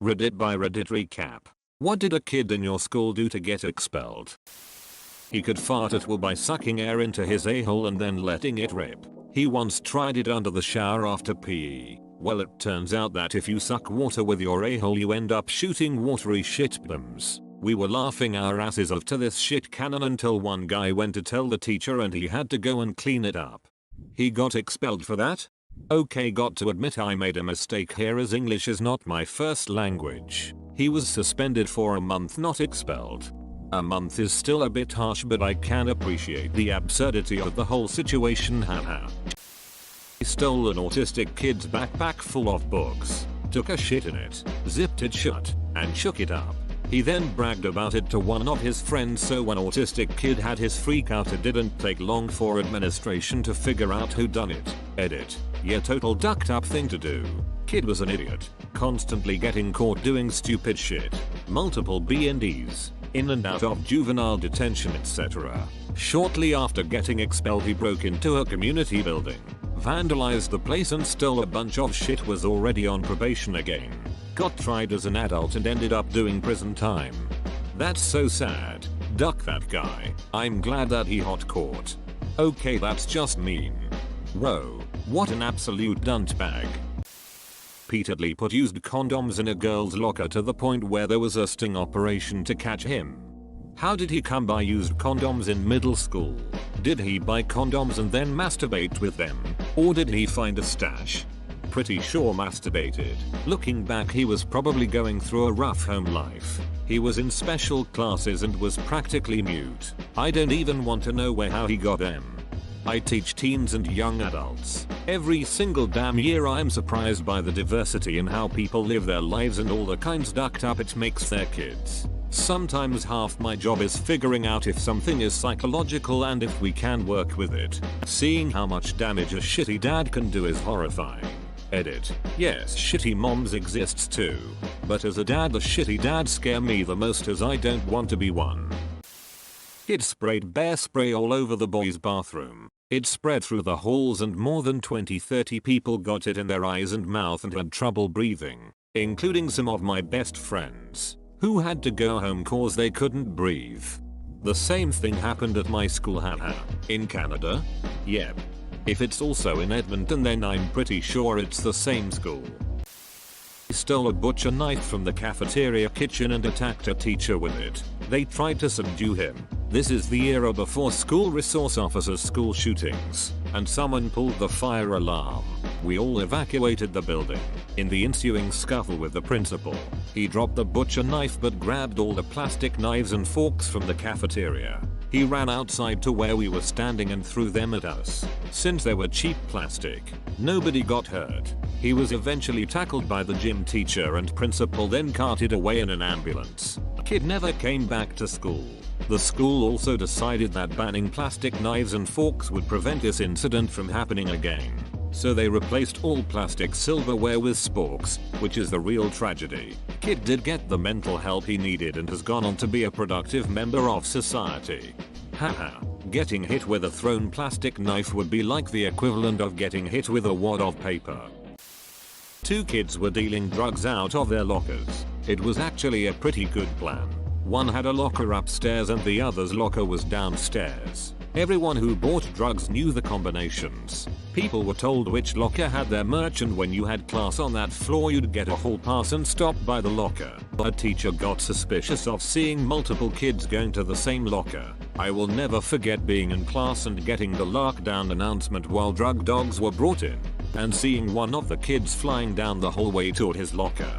Reddit by Reddit recap. What did a kid in your school do to get expelled? He could fart at will by sucking air into his a-hole and then letting it rip. He once tried it under the shower after PE. Well, it turns out that if you suck water with your a-hole you end up shooting watery shit bombs. We were laughing our asses off to this shit cannon until one guy went to tell the teacher and he had to go and clean it up. He got expelled for that? Okay, got to admit I made a mistake here as English is not my first language. He was suspended for a month, not expelled. A month is still a bit harsh, but I can appreciate the absurdity of the whole situation, haha. He stole an autistic kid's backpack full of books, took a shit in it, zipped it shut, and shook it up. He then bragged about it to one of his friends, so when autistic kid had his freak out it didn't take long for administration to figure out who done it. Edit. Yeah, total ducked up thing to do. Kid was an idiot, constantly getting caught doing stupid shit, multiple BNDs, in and out of juvenile detention, etc. Shortly after getting expelled he broke into a community building, vandalized the place and stole a bunch of shit, was already on probation again, got tried as an adult and ended up doing prison time. That's so sad. Duck that guy. I'm glad that he hot caught. Okay, that's just mean. Whoa, what an absolute duntbag. Repeatedly put used condoms in a girl's locker to the point where there was a sting operation to catch him. How did he come by used condoms in middle school? Did he buy condoms and then masturbate with them? Or did he find a stash? Pretty sure masturbated. Looking back, he was probably going through a rough home life. He was in special classes and was practically mute. I don't even want to know how he got them. I teach teens and young adults. Every single damn year I'm surprised by the diversity in how people live their lives and all the kinds ducked up it makes their kids. Sometimes half my job is figuring out if something is psychological and if we can work with it. Seeing how much damage a shitty dad can do is horrifying. Edit. Yes, shitty moms exists too. But as a dad, the shitty dads scare me the most as I don't want to be one. Kid sprayed bear spray all over the boys' bathroom. It spread through the halls and more than 20-30 people got it in their eyes and mouth and had trouble breathing, including some of my best friends, who had to go home cause they couldn't breathe. The same thing happened at my school, haha. In Canada? Yep. If it's also in Edmonton then I'm pretty sure it's the same school. He stole a butcher knife from the cafeteria kitchen and attacked a teacher with it. They tried to subdue him. This is the era before school resource officers' school shootings, and someone pulled the fire alarm. We all evacuated the building. In the ensuing scuffle with the principal, he dropped the butcher knife but grabbed all the plastic knives and forks from the cafeteria. He ran outside to where we were standing and threw them at us. Since they were cheap plastic, nobody got hurt. He was eventually tackled by the gym teacher and principal, then carted away in an ambulance. Kid never came back to school. The school also decided that banning plastic knives and forks would prevent this incident from happening again. So they replaced all plastic silverware with sporks, which is the real tragedy. Kid did get the mental help he needed and has gone on to be a productive member of society. Haha, getting hit with a thrown plastic knife would be like the equivalent of getting hit with a wad of paper. Two kids were dealing drugs out of their lockers. It was actually a pretty good plan. One had a locker upstairs and the other's locker was downstairs. Everyone who bought drugs knew the combinations. People were told which locker had their merch, and when you had class on that floor you'd get a hall pass and stop by the locker. A teacher got suspicious of seeing multiple kids going to the same locker. I will never forget being in class and getting the lockdown announcement while drug dogs were brought in, and seeing one of the kids flying down the hallway toward his locker.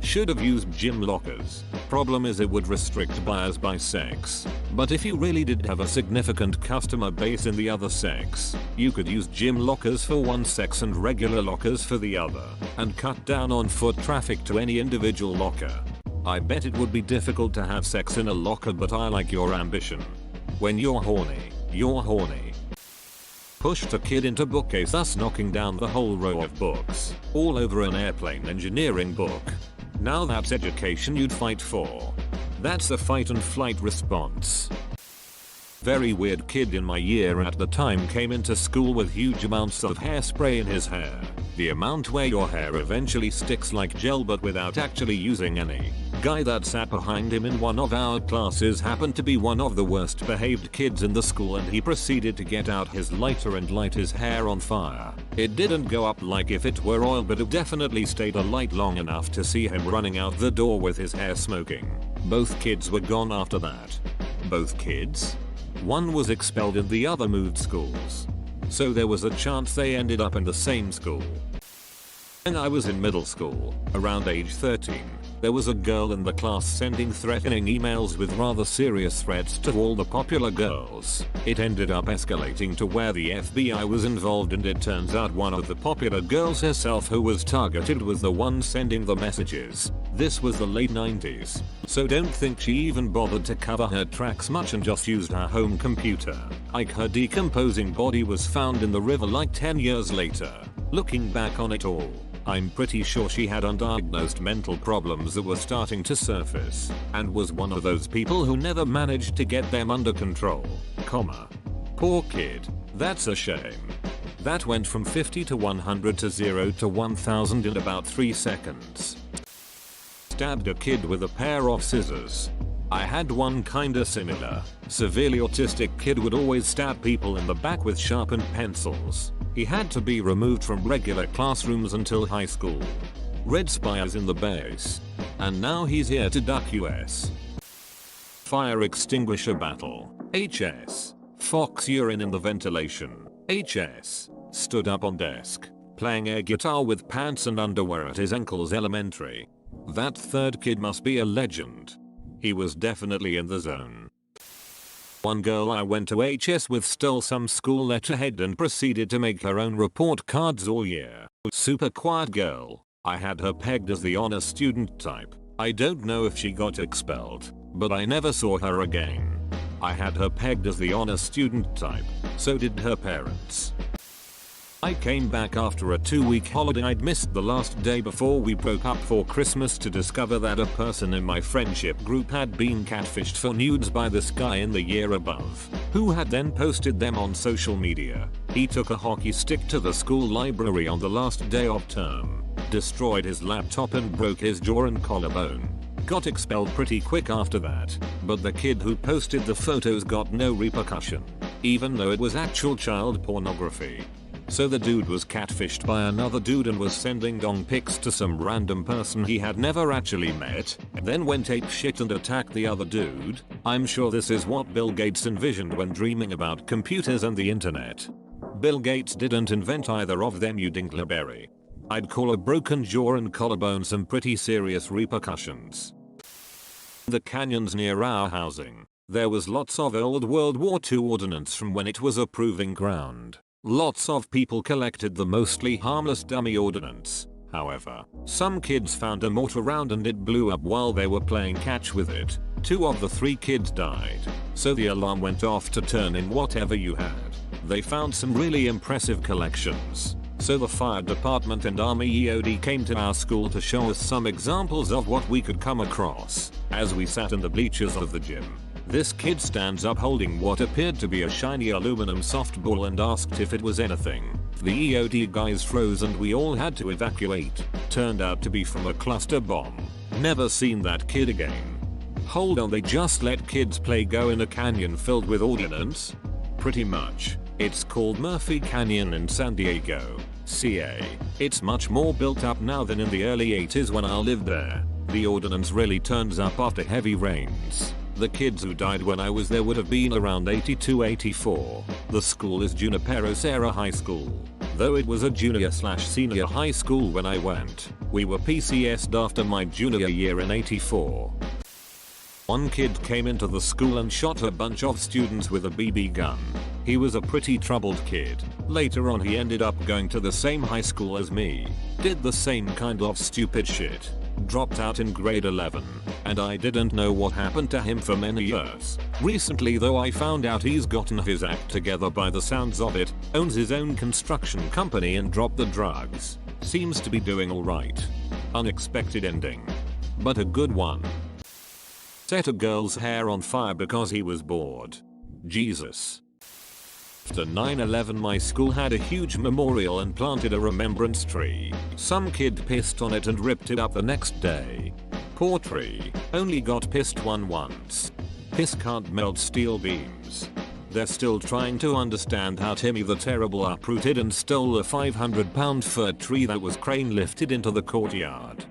Should have used gym lockers. Problem is it would restrict buyers by sex. But if you really did have a significant customer base in the other sex, you could use gym lockers for one sex and regular lockers for the other, and cut down on foot traffic to any individual locker. I bet it would be difficult to have sex in a locker, but I like your ambition. When you're horny, you're horny. Pushed a kid into bookcase, thus knocking down the whole row of books, all over an airplane engineering book. Now that's education you'd fight for. That's a fight and flight response. Very weird kid in my year at the time came into school with huge amounts of hairspray in his hair. The amount where your hair eventually sticks like gel but without actually using any. Guy that sat behind him in one of our classes happened to be one of the worst behaved kids in the school, and he proceeded to get out his lighter and light his hair on fire. It didn't go up like if it were oil, but it definitely stayed alight long enough to see him running out the door with his hair smoking. Both kids were gone after that. Both kids? One was expelled and the other moved schools. So there was a chance they ended up in the same school. When I was in middle school, around age 13, there was a girl in the class sending threatening emails with rather serious threats to all the popular girls. It ended up escalating to where the FBI was involved, and it turns out one of the popular girls herself who was targeted was the one sending the messages. This was the late 90s, so don't think she even bothered to cover her tracks much and just used her home computer. Like, her decomposing body was found in the river like 10 years later. Looking back on it all, I'm pretty sure she had undiagnosed mental problems that were starting to surface, and was one of those people who never managed to get them under control. Poor kid. That's a shame. That went from 50 to 100 to 0 to 1000 in about 3 seconds. Stabbed a kid with a pair of scissors. I had one kinda similar. Severely autistic kid would always stab people in the back with sharpened pencils. He had to be removed from regular classrooms until high school. Red spires in the base. And now he's here to duck US. Fire extinguisher battle. HS. Fox urine in the ventilation. HS. Stood up on desk. Playing air guitar with pants and underwear at his ankles. Elementary. That third kid must be a legend. He was definitely in the zone. One girl I went to HS with stole some school letterhead and proceeded to make her own report cards all year. Super quiet girl. I had her pegged as the honor student type. I don't know if she got expelled, but I never saw her again. I had her pegged as the honor student type. So did her parents. I came back after a 2-week holiday I'd missed the last day before we broke up for Christmas to discover that a person in my friendship group had been catfished for nudes by this guy in the year above, who had then posted them on social media. He took a hockey stick to the school library on the last day of term, destroyed his laptop and broke his jaw and collarbone. Got expelled pretty quick after that, but the kid who posted the photos got no repercussion, even though it was actual child pornography. So the dude was catfished by another dude and was sending dong pics to some random person he had never actually met, then went apeshit and attacked the other dude. I'm sure this is what Bill Gates envisioned when dreaming about computers and the internet. Bill Gates didn't invent either of them, you dinkleberry. I'd call a broken jaw and collarbone some pretty serious repercussions. The canyons near our housing. There was lots of old World War II ordnance from when it was a proving ground. Lots of people collected the mostly harmless dummy ordnance. However, some kids found a mortar round and it blew up while they were playing catch with it. 2 of the 3 kids died. So the alarm went off to turn in whatever you had. They found some really impressive collections. So the fire department and Army EOD came to our school to show us some examples of what we could come across. As we sat in the bleachers of the gym, this kid stands up holding what appeared to be a shiny aluminum softball and asked if it was anything. The EOD guys froze and we all had to evacuate. Turned out to be from a cluster bomb. Never seen that kid again. Hold on, they just let kids play go in a canyon filled with ordnance? Pretty much. It's called Murphy Canyon in San Diego, CA. It's much more built up now than in the early 80s when I lived there. The ordnance really turns up after heavy rains. The kids who died when I was there would have been around 82-84. The school is Junipero Serra High School. Though it was a junior/senior high school when I went, we were PCS'd after my junior year in 84. One kid came into the school and shot a bunch of students with a BB gun. He was a pretty troubled kid. Later on he ended up going to the same high school as me. Did the same kind of stupid shit. Dropped out in grade 11, and I didn't know what happened to him for many years. Recently though I found out he's gotten his act together by the sounds of it, owns his own construction company and dropped the drugs. Seems to be doing alright. Unexpected ending. But a good one. Set a girl's hair on fire because he was bored. Jesus. After 9/11 my school had a huge memorial and planted a remembrance tree. Some kid pissed on it and ripped it up the next day. Poor tree, only got pissed on once. Piss can't melt steel beams. They're still trying to understand how Timmy the Terrible uprooted and stole a 500-pound fir tree that was crane lifted into the courtyard.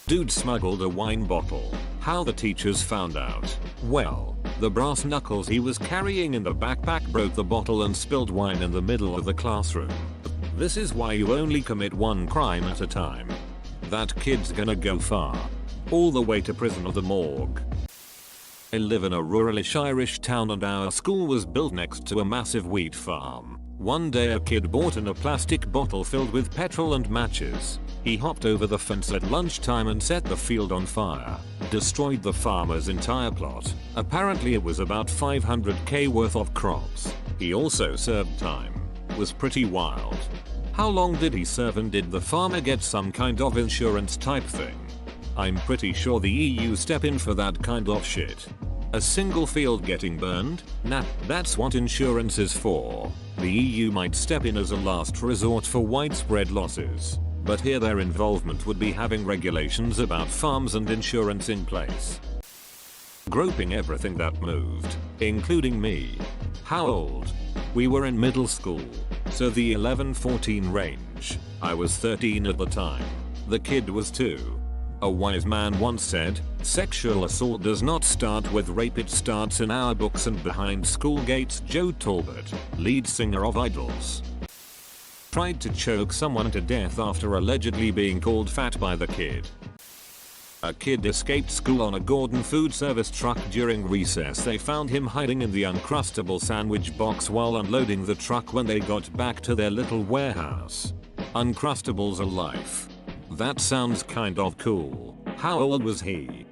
Dude smuggled a wine bottle. How the teachers found out? Well, the brass knuckles he was carrying in the backpack broke the bottle and spilled wine in the middle of the classroom. This is why you only commit one crime at a time. That kid's gonna go far. All the way to prison or the morgue. I live in a ruralish Irish town and our school was built next to a massive wheat farm. One day a kid bought in a plastic bottle filled with petrol and matches. He hopped over the fence at lunchtime and set the field on fire. Destroyed the farmer's entire plot. Apparently it was about 500k worth of crops. He also served time. Was pretty wild. How long did he serve and did the farmer get some kind of insurance type thing? I'm pretty sure the EU step in for that kind of shit. A single field getting burned? Nah, that's what insurance is for. The EU might step in as a last resort for widespread losses. But here their involvement would be having regulations about farms and insurance in place. Groping everything that moved, including me. How old? We were in middle school, so the 11-14 range. I was 13 at the time. The kid was 2. A wise man once said, sexual assault does not start with rape, it starts in our books and behind school gates. Joe Talbot, lead singer of Idols, tried to choke someone to death after allegedly being called fat by the kid. A kid escaped school on a Gordon food service truck during recess. They found him hiding in the Uncrustable sandwich box while unloading the truck when they got back to their little warehouse. Uncrustables are life. That sounds kind of cool. How old was he?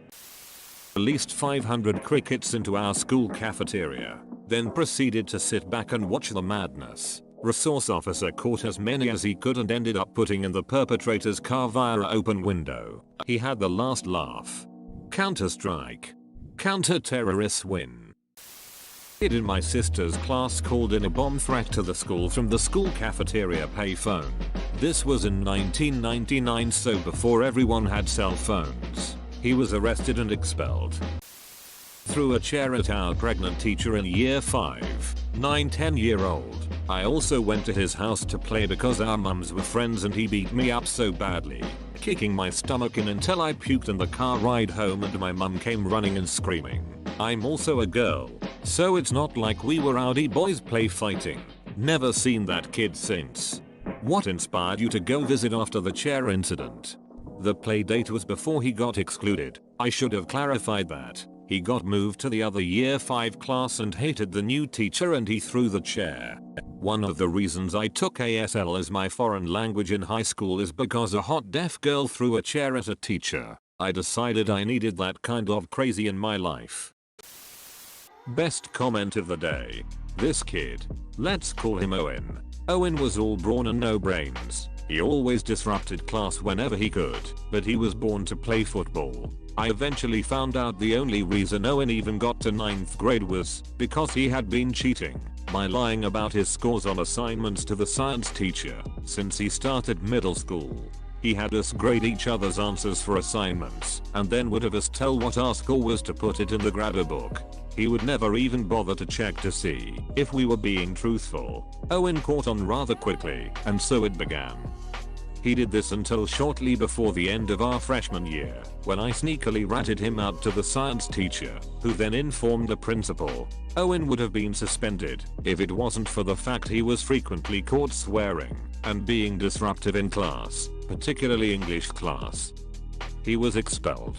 Released 500 crickets into our school cafeteria, then proceeded to sit back and watch the madness. Resource officer caught as many as he could and ended up putting in the perpetrator's car via an open window. He had the last laugh. Counter-Strike. Counter-terrorists win. Kid in my sister's class called in a bomb threat to the school from the school cafeteria payphone. This was in 1999, so before everyone had cell phones. He was arrested and expelled. Threw a chair at our pregnant teacher in year 5. 9-10-year-old. I also went to his house to play because our mums were friends and he beat me up so badly, kicking my stomach in until I puked in the car ride home and my mum came running and screaming. I'm also a girl, so it's not like we were rowdy boys play fighting. Never seen that kid since. What inspired you to go visit after the chair incident? The play date was before he got excluded. I should have clarified that. He got moved to the other year 5 class and hated the new teacher and he threw the chair. One of the reasons I took ASL as my foreign language in high school is because a hot deaf girl threw a chair at a teacher. I decided I needed that kind of crazy in my life. Best comment of the day. This kid. Let's call him Owen. Owen was all brawn and no brains. He always disrupted class whenever he could, but he was born to play football. I eventually found out the only reason Owen even got to 9th grade was because he had been cheating by lying about his scores on assignments to the science teacher since he started middle school. He had us grade each other's answers for assignments and then would have us tell what our score was to put it in the grabber book. He would never even bother to check to see if we were being truthful. Owen caught on rather quickly, and so it began. He did this until shortly before the end of our freshman year, when I sneakily ratted him out to the science teacher, who then informed the principal. Owen would have been suspended if it wasn't for the fact he was frequently caught swearing and being disruptive in class, particularly English class. He was expelled.